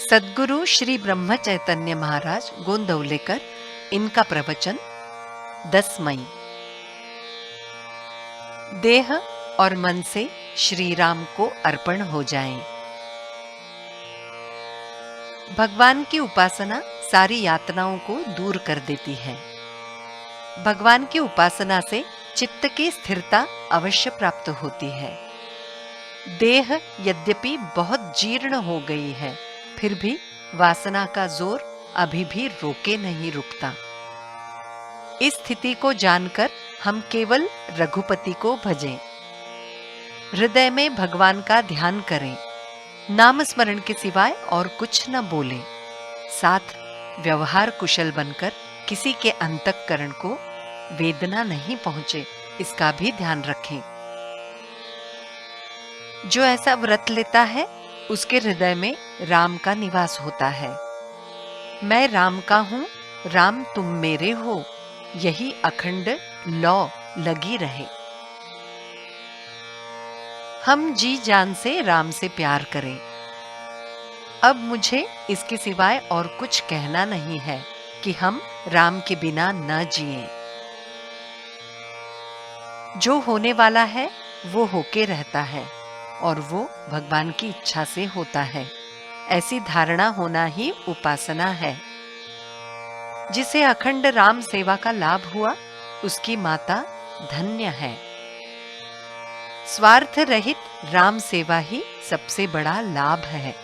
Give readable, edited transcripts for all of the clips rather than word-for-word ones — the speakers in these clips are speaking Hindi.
सद्गुरु श्री ब्रह्म चैतन्य महाराज गोंदवलेकर, इनका प्रवचन 10 मई। देह और मन से श्री राम को अर्पण हो जाएं। भगवान की उपासना सारी यातनाओं को दूर कर देती है। भगवान की उपासना से चित्त की स्थिरता अवश्य प्राप्त होती है। देह यद्यपि बहुत जीर्ण हो गई है, फिर भी वासना का जोर अभी भी रोके नहीं रुकता। इस स्थिति को जानकर हम केवल रघुपति को भजें, हृदय में भगवान का ध्यान करें, नाम स्मरण के सिवाय और कुछ न बोलें। साथ व्यवहार कुशल बनकर किसी के अंतःकरण को वेदना नहीं पहुंचे, इसका भी ध्यान रखें। जो ऐसा व्रत लेता है उसके हृदय में राम का निवास होता है। मैं राम का हूं, राम तुम मेरे हो, यही अखंड लौ लगी रहे। हम जी जान से राम से प्यार करें। अब मुझे इसके सिवाय और कुछ कहना नहीं है कि हम राम के बिना न जिएं। जो होने वाला है वो होके रहता है और वो भगवान की इच्छा से होता है, ऐसी धारणा होना ही उपासना है। जिसे अखंड राम सेवा का लाभ हुआ उसकी माता धन्य है। स्वार्थ रहित राम सेवा ही सबसे बड़ा लाभ है।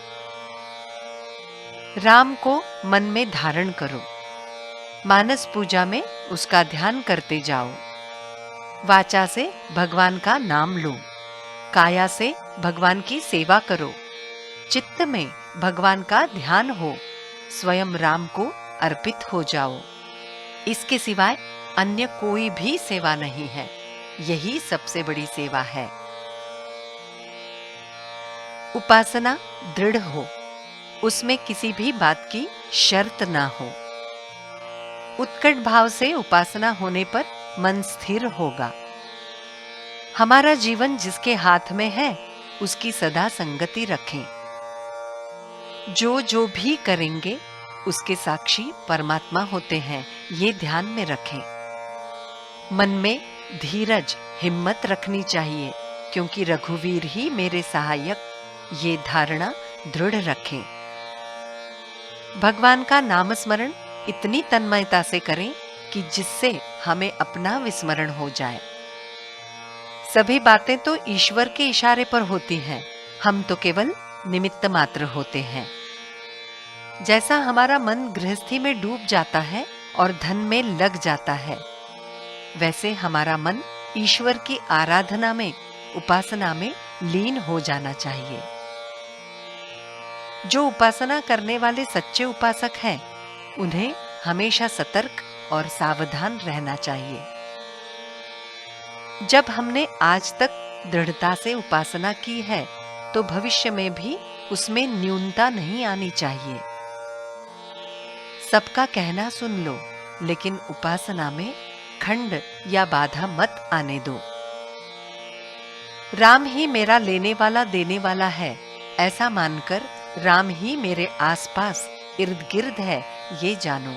राम को मन में धारण करो, मानस पूजा में उसका ध्यान करते जाओ। वाचा से भगवान का नाम लो, काया से भगवान की सेवा करो, चित्त में भगवान का ध्यान हो, स्वयं राम को अर्पित हो जाओ। इसके सिवाय अन्य कोई भी सेवा नहीं है, यही सबसे बड़ी सेवा है। उपासना दृढ़ हो, उसमें किसी भी बात की शर्त ना हो। उत्कट भाव से उपासना होने पर मन स्थिर होगा। हमारा जीवन जिसके हाथ में है उसकी सदा संगति रखें। जो भी करेंगे उसके साक्षी परमात्मा होते हैं, ये ध्यान में रखें। मन में धीरज हिम्मत रखनी चाहिए, क्योंकि रघुवीर ही मेरे सहायक, ये धारणा दृढ़ रखें। भगवान का नाम स्मरण इतनी तन्मयता से करें कि जिससे हमें अपना विस्मरण हो जाए। सभी बातें तो ईश्वर के इशारे पर होती हैं, हम तो केवल निमित्त मात्र होते हैं। जैसा हमारा मन गृहस्थी में डूब जाता है और धन में लग जाता है, वैसे हमारा मन ईश्वर की आराधना में, उपासना में लीन हो जाना चाहिए। जो उपासना करने वाले सच्चे उपासक हैं, उन्हें हमेशा सतर्क और सावधान रहना चाहिए। जब हमने आज तक दृढ़ता से उपासना की है, तो भविष्य में भी उसमें न्यूनता नहीं आनी चाहिए। सबका कहना सुन लो, लेकिन उपासना में खंड या बाधा मत आने दो। राम ही मेरा लेने वाला देने वाला है, ऐसा मानकर राम ही मेरे आसपास इर्द गिर्द है, ये जानो।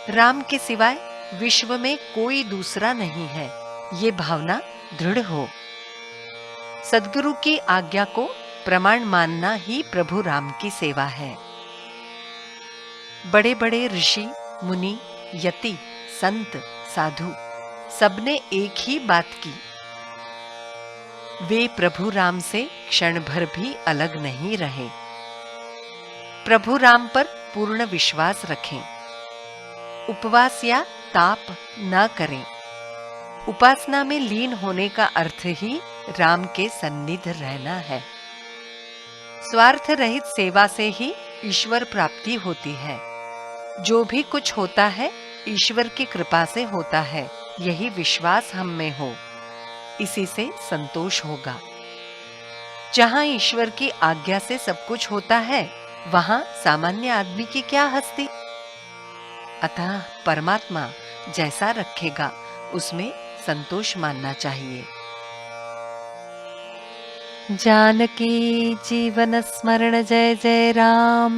राम के सिवाय विश्व में कोई दूसरा नहीं है, ये भावना दृढ़ हो। सद्गुरु की आज्ञा को प्रमाण मानना ही प्रभु राम की सेवा है। बड़े बड़े ऋषि, मुनि, यति, संत, साधु सबने एक ही बात की। वे प्रभु राम से क्षण भर भी अलग नहीं रहे। प्रभु राम पर पूर्ण विश्वास रखें। उपवास या ताप न करें। उपासना में लीन होने का अर्थ ही राम के सन्निध रहना है। स्वार्थ रहित सेवा से ही ईश्वर प्राप्ति होती है। जो भी कुछ होता है ईश्वर की कृपा से होता है, यही विश्वास हम में हो, इसी से संतोष होगा। जहां ईश्वर की आज्ञा से सब कुछ होता है, वहां सामान्य आदमी की क्या हस्ती। अतः परमात्मा जैसा रखेगा उसमें संतोष मानना चाहिए। जानकी जीवन स्मरण जय जय राम।